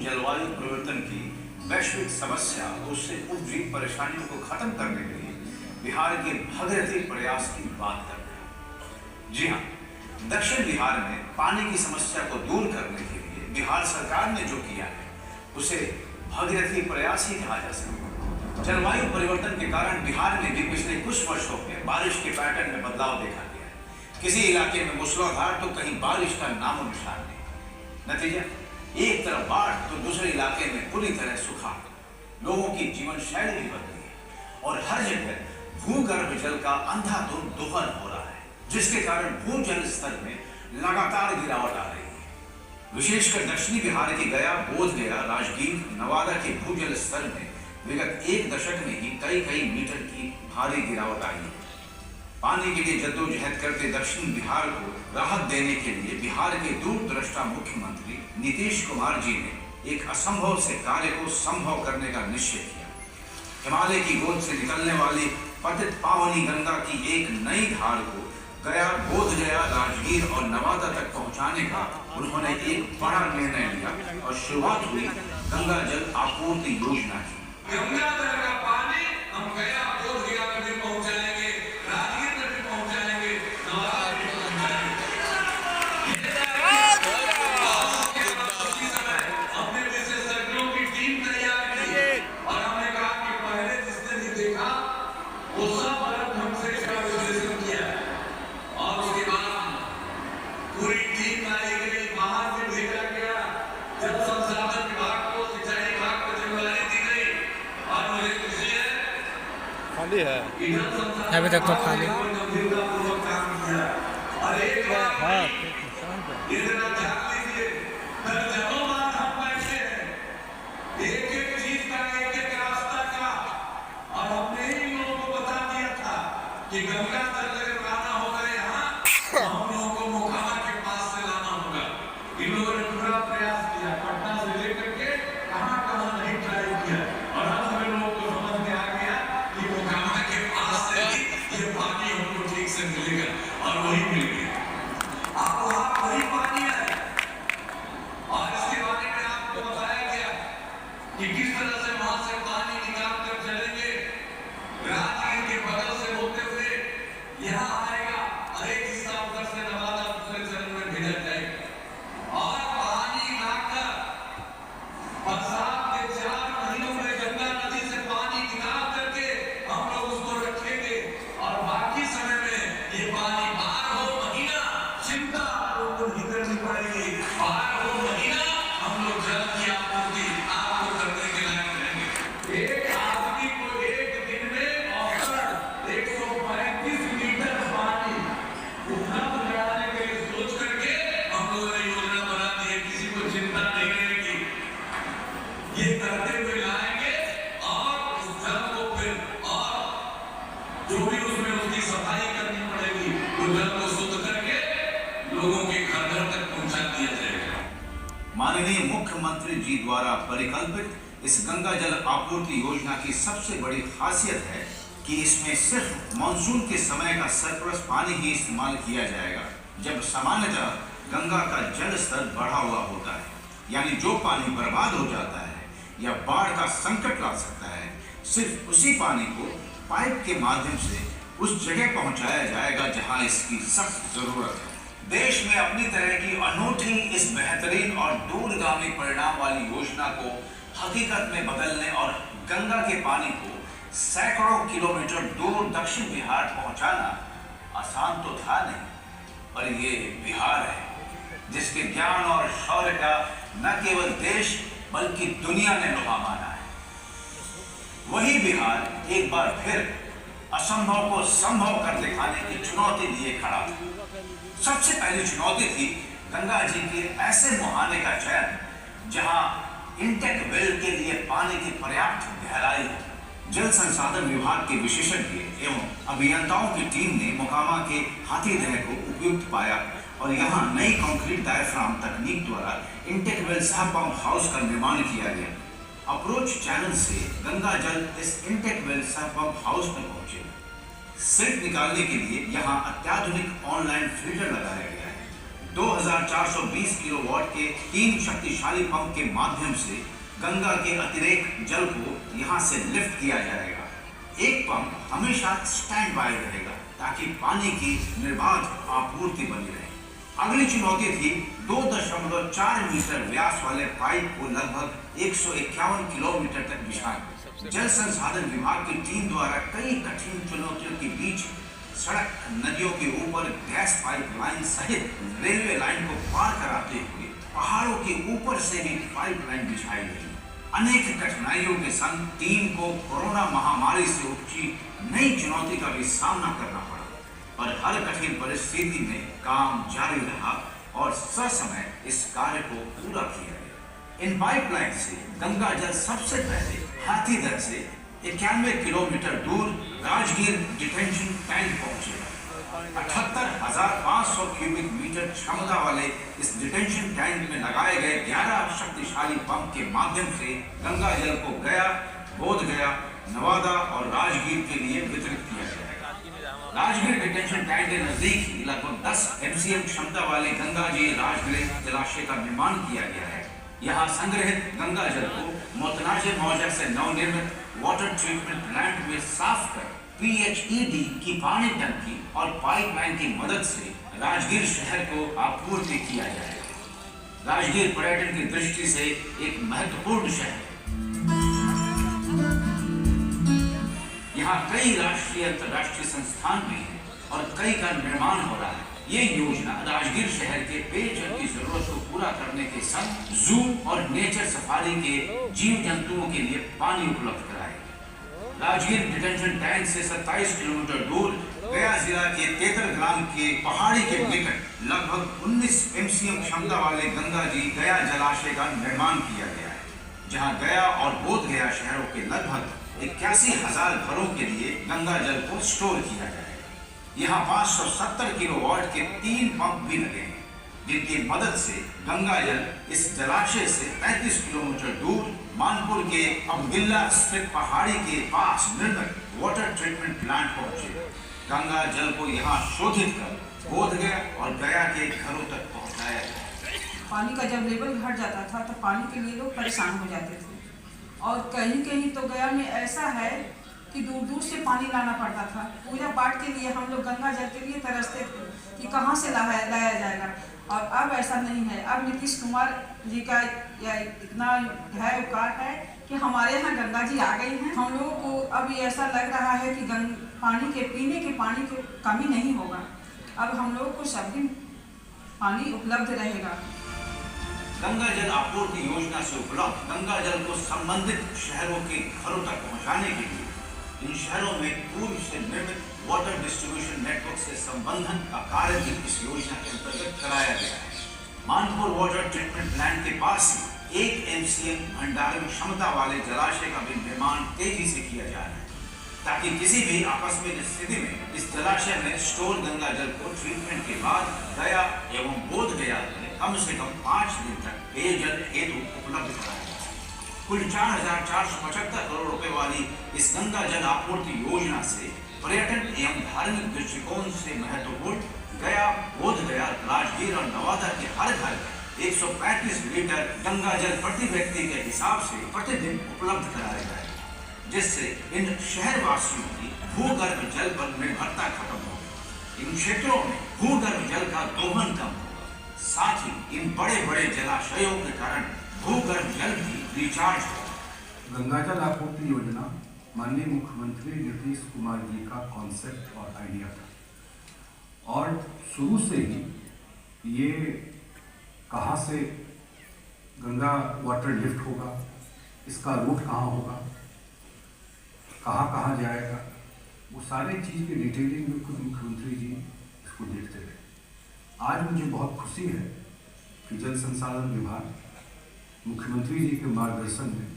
जलवायु परिवर्तन की वैश्विक समस्या और उससे उपजी परेशानियों को खत्म करने के लिए बिहार के भगीरथ प्रयास की बात कर रहे हैं। जी हाँ, दक्षिण बिहार में पानी की समस्या को दूर करने के लिए बिहार सरकार ने जो किया है उसे भगीरथ प्रयास ही कहा जा सकता है। जलवायु परिवर्तन के कारण बिहार में भी पिछले कुछ वर्षों में बारिश के पैटर्न में बदलाव देखा गया है। किसी इलाके में मूसलाधार तो कहीं बारिश का नामो निशान नहीं। नतीजा, एक तरफ बाढ़ तो दूसरे इलाके में पूरी तरह सुखाड़। लोगों की जीवन शैली भी बदली है और हर जगह भूगर्भ जल का अंधाधुंध दोहन हो रहा है, जिसके कारण भूजल स्तर में लगातार गिरावट आ रही है। विशेषकर दक्षिणी बिहार के गया, बोधगया, राजगीर, नवादा के भूजल स्तर में विगत एक दशक में ही कई मीटर की भारी गिरावट आई है। पानी के लिए जद्दोजहद करते दक्षिण बिहार को राहत देने के लिए बिहार के दूरदृष्टा मुख्यमंत्री नीतीश कुमार जी ने एक असंभव से कार्य को संभव करने का निश्चय किया। हिमालय की गोद से निकलने वाली पतित पावनी गंगा की एक नई धार को गया, बोधगया, राजगीर और नवादा तक पहुंचाने का उन्होंने एक बड़ा निर्णय लिया और शुरुआत हुई गंगा जल आपूर्ति योजना की। गंगा जल का पानी हम गया, बोधगया में भी पहुंचाएंगे, राजगीर में भी पहुंचाएंगे, नवादा में भी पहुंचाएंगे। हमने विशेषज्ञों की टीम तैयार की और हमने कहा कि पहले जिसने भी देखा वो सब अलग ढंग से इसका विश्लेषण किया और उसके बाद पूरी टीम लाई गई, बाहर से भेजा गया, जल संसाधन विभाग को, सिंचाई विभाग को जिम्मेदारी दी गई और मुझे खुशी है खाली है अभी तक तो खाली गंभीरतापूर्वक काम किया। और एक बार इतना ध्यान दीजिए, दर्जनों बार हम बैठे हैं, एक चीज का, एक रास्ता का, और हमने ही लोगों को बता दिया था कि गंगा जल अगर लाना होगा यहाँ तो हम लोगों को मोकामा के पास से लाना होगा। इन लोगों ने पूरा प्रयास किया, पटना से लेकर के कहाँ नहीं ट्राई किया और अब हमें लोगों को समझ में आ गया कि मोकामा के पास से ही ये पानी हमको ठीक से मिलेगा और वही मिल गया। अब वहाँ वही पानी है और इसके बारे में आपको बताया गया कि किस तरह से वहां से पानी निकाल कर चलेंगे, राजगीर के बगल से होते हुए यहाँ आएगा, एक हिस्सा उधर से नवादा दूसरे चरण में भेजा जाएगा और पानी लाकर बरसात के 4 महीनों में गंगा नदी से पानी निकाल करके हम लोग उसको रखेंगे और बाकी समय में ये पानी 12 महीना चिंता लोगों नहीं करनी पड़ेगी। 12 महीना हम लोग जल की आपूर्ति आपको करने के लायक रहेंगे। एक आदमी को एक दिन में औसतन 135 लीटर पानी उपलब्ध कराने के लिए सोच करके हम लोगों ने योजना बना दी है, किसी को चिंता नहीं रहेगी। ये करते हुए लाएंगे और उस जल को फिर और जो भी उसमें उसकी सफाई करनी पड़ेगी, उस जल को शुद्ध करके लोगों के घर तक पहुंचा दिया जाएगा। माननीय मुख्यमंत्री जी द्वारा परिकल्पित इस गंगा जल आपूर्ति योजना की सबसे बड़ी खासियत है कि इसमें सिर्फ मानसून के समय का सरप्लस पानी ही इस्तेमाल किया जाएगा, जब सामान्यतः गंगा का जल स्तर बढ़ा हुआ होता है। यानी जो पानी बर्बाद हो जाता है या बाढ़ का संकट ला सकता है, सिर्फ उसी पानी को पाइप के माध्यम से उस जगह पहुंचाया जाएगा जहां इसकी सख्त जरूरत है। देश में अपनी तरह की अनूठी इस बेहतरीन और दूरगामी परिणाम वाली योजना को हकीकत में बदलने और गंगा के पानी को सैकड़ों किलोमीटर दूर दक्षिण बिहार पहुंचाना आसान तो था नहीं, पर ये बिहार है जिसके ज्ञान और शौर्य का न केवल देश बल्कि दुनिया ने लोहा माना है। वही बिहार एक बार फिर असंभव को संभव कर दिखाने की चुनौती लिए खड़ा। सबसे पहली चुनौती थी गंगा जी के ऐसे मुहाने का चयन जहां इंटेक वेल के लिए पानी की पर्याप्त गहराई है। जल संसाधन विभाग के विशेषज्ञ एवं अभियंताओं की टीम ने मोकामा के हाथीदह को उपयुक्त पाया और यहाँ नई कंक्रीट डायफ्राम तकनीक द्वारा इंटेक वेल सह पंप हाउस का निर्माण किया गया। अप्रोच चैनल से गंगा जल इस इंटेक वेल सह पंप हाउस में पहुंचे। सिल्ट निकालने के लिए यहाँ अत्याधुनिक ऑनलाइन फिल्टर लगाया गया है। 2420 किलोवाट के 3 शक्तिशाली पंप के माध्यम से गंगा के अतिरिक्त जल को यहां से लिफ्ट किया जाएगा। एक पंप हमेशा स्टैंड बाय रहेगा ताकि पानी की निर्बाध आपूर्ति बनी रहे। अगली चुनौती थी 2.4 मीटर व्यास वाले पाइप को लगभग 151 किलोमीटर तक बिछाना। जल संसाधन विभाग की टीम द्वारा कई कठिन चुनौतियों के बीच सड़क, नदियों के ऊपर गैस पाइपलाइन सहित रेलवे लाइन को पार कराते हुए पहाड़ों के ऊपर से भी पाइपलाइन बिछाई गई। अनेक कठिनाइयों के संग टीम को कोरोना महामारी से उपजी नई चुनौती का भी सामना करना पड़ा, पर हर कठिन परिस्थिति में काम जारी रहा और ससमय इस कार्य को पूरा किया गया। इन पाइपलाइन से गंगा जल सबसे पहले हाथीदह से 91 किलोमीटर दूर राजगीर डिटेंशन टैंक पहुंचेगा। 78,500 क्यूबिक मीटर क्षमता वाले इस डिटेंशन टैंक में लगाए गए 11 शक्तिशाली पंप के माध्यम से गंगा जल को गया, बोधगया, नवादा और राजगीर के लिए वितरित किया जाएगा। राजगीर डिटेंशन टैंक के नजदीक ही लगभग 10 MCM क्षमता वाले गंगा जी राजगीर जलाशय का निर्माण किया गया है। यहाँ संग्रहित गंगा जल को मोतनाजे मौजा से नवनिर्मित वाटर ट्रीटमेंट प्लांट में साफ कर PHED की पानी टंकी और पाइपलाइन की मदद से राजगीर शहर को आपूर्ति किया जाएगा। राजगीर पर्यटन की दृष्टि से एक महत्वपूर्ण शहर है। यहाँ कई राष्ट्रीय अंतर्राष्ट्रीय संस्थान भी हैं और कई का निर्माण हो रहा है। ये योजना राजगीर शहर के पेयजल की जरूरत को पूरा करने के संग जू और नेचर सफारी के जीव जंतुओं के लिए पानी उपलब्ध कराएगी। राजगीर डिटेंशन टैंक से 27 किलोमीटर दूर गया जिला के तेतर ग्राम के पहाड़ी के निकट लगभग 19 MCM क्षमता वाले गंगा जी गया जलाशय का निर्माण किया गया है, जहां गया और बोधगया शहरों के लगभग 81,000 घरों के लिए गंगा जल को स्टोर किया जाएगा। यहाँ 570 किलोवाट के 3 पंप भी लगे हैं, जिनकी मदद से गंगा जल इस जलाशय से 35 किलोमीटर दूर मानपुर के अब्दुल्ला स्थित पहाड़ी के पास निर्मित वाटर ट्रीटमेंट प्लांट पहुंचेगा। गंगा जल को यहाँ शोधित कर बोधगया और गया के घरों तक पहुंचाया जाएगा। पानी का जब लेवल घट जाता था तो पानी के लिए लोग परेशान हो जाते थे, और कहीं कहीं तो गया में ऐसा है कि दूर दूर से पानी लाना पड़ता था। पूजा पाठ के लिए हम लोग गंगा जल के लिए तरसते थे कि कहाँ से लाया जाएगा, और अब ऐसा नहीं है। अब नीतीश कुमार जी का या इतना है उपकार है कि हमारे यहाँ गंगा जी आ गई हैं। हम लोगों को अब ये ऐसा लग रहा है कि पानी के पीने के पानी की कमी नहीं होगा। अब हम लोगों को सब दिन पानी उपलब्ध रहेगा। गंगा जल आपूर्ति योजना से उपलब्ध गंगा जल को संबंधित शहरों के घरों तक पहुंचाने के लिए इन शहरों में पूर्व से निर्मित वाटर डिस्ट्रीब्यूशन नेटवर्क से संबंधन का कार्य भी इस योजना के अंतर्गत कराया गया है। मानपुर वाटर ट्रीटमेंट प्लांट के पास ही 1 MCM भंडारण क्षमता वाले जलाशय का भी निर्माण तेजी से किया जा रहा है, ताकि किसी भी आकस्मिक स्थिति में इस जलाशय में स्टोर गंगा जल को ट्रीटमेंट के बाद गया एवं बोधगया में कम से कम 5 दिन तक पेयजल हेतु उपलब्ध कराया जाए। कुल 4,475 करोड़ रुपए वाली इस गंगा जल आपूर्ति योजना से पर्यटन एवं धार्मिक दृष्टिकोण से महत्वपूर्ण गया, बोधगया, राजगीर और नवादा के हर घर 135 लीटर गंगा जल प्रति व्यक्ति के हिसाब से प्रतिदिन उपलब्ध कराया जाएगा, जिससे इन शहरवासियों की भूगर्भ जल पर निर्भरता खत्म होगी। इन क्षेत्रों में भूगर्भ जल का दोहन कम होगा, साथ ही इन बड़े बड़े जलाशयों के कारण भूगर्भ जल भी रिचार्ज होगा। गंगा जल आपूर्ति योजना माननीय मुख्यमंत्री नीतीश कुमार जी का कॉन्सेप्ट और आइडिया था, और शुरू से ही ये कहाँ से गंगा वाटर लिफ्ट होगा, इसका रूट कहाँ होगा, कहाँ कहाँ जाएगा, वो सारे चीज़ की डिटेलिंग में खुद मुख्यमंत्री जी इसको देखते रहे। आज मुझे बहुत खुशी है कि जल संसाधन विभाग मुख्यमंत्री जी के मार्गदर्शन में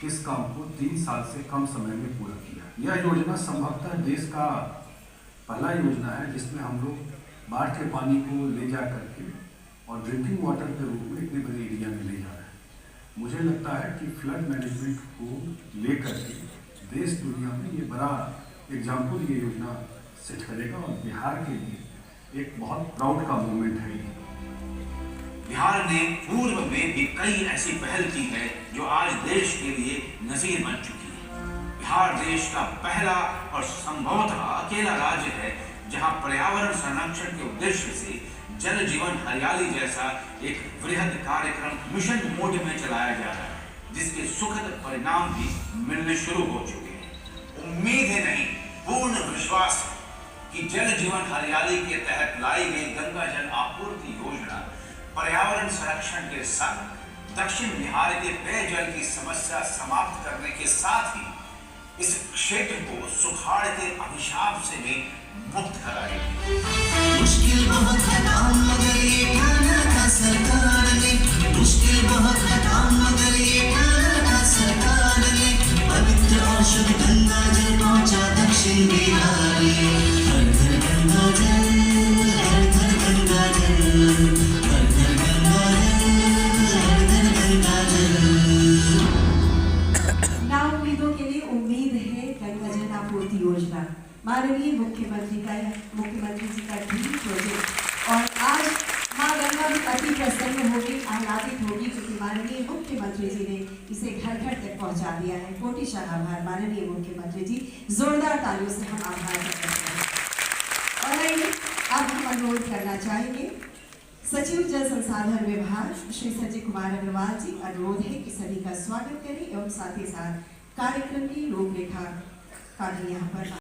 इस काम को 3 साल से कम समय में पूरा किया। यह योजना संभवतः देश का पहला योजना है जिसमें हम लोग बाढ़ के पानी को ले जा करके और ड्रिंकिंग वाटर के रूप में इतने बड़े एरिया में ले जा रहे हैं। मुझे लगता है कि फ्लड मैनेजमेंट को लेकर के देश दुनिया में ये बड़ा एग्जाम्पल ये योजना सेट करेगा, और बिहार के लिए एक बहुत प्राउड का मोमेंट है ये। बिहार ने पूर्व में भी कई ऐसी पहल की है जो आज देश के लिए नजीर बन चुकी है। बिहार देश का पहला और संभवतः अकेला राज्य है जहां पर्यावरण संरक्षण के उद्देश्य से जल जीवन हरियाली जैसा एक वृहद कार्यक्रम मिशन मोड में चलाया जा रहा है, जिसके सुखद परिणाम भी मिलने शुरू हो चुके हैं। उम्मीद है नहीं, पूर्ण विश्वास है कि जल जीवन हरियाली के तहत लाई गई गंगा जल आपूर्ति योजना पर्यावरण संरक्षण के संग दक्षिण बिहार के पेयजल की समस्या समाप्त करने के साथ ही इस क्षेत्र को सुखाड़ के अभिशाप से भी मुक्त कराएगी। मुश्किल बहुत है काम मगर ये ठाना था सरकार ने, मुश्किल बहुत है काम मगर ये ठाना था सरकार ने, पवित्र और शुद्ध गंगा जल पहुंचा दक्षिण बिहार में। हर घर गंगा जल, हर घर गंगा जल, हर घर गंगा जल, हर घर गंगा जल। ना उम्मीदों के लिए उम्मीद है गंगा जल आपूर्ति योजना माननीय मुख्यमंत्री जी का ड्रीम प्रोजेक्ट। और आज माँ गंगा भी अति प्रसन्न होगी, आह्लादित होगी, क्योंकि माननीय मुख्यमंत्री जी ने इसे घर घर तक पहुंचा दिया है। कोटिशाह आभार माननीय मुख्यमंत्री जी, जोरदार तालियों से हम आभार करते हैं। और आइए अब हम अनुरोध करना चाहेंगे सचिव जल संसाधन विभाग श्री संजय कुमार अग्रवाल जी, अनुरोध है कि सभी का स्वागत करें एवं साथ ही साथ कार्यक्रम की रूपरेखा का भी यहाँ पर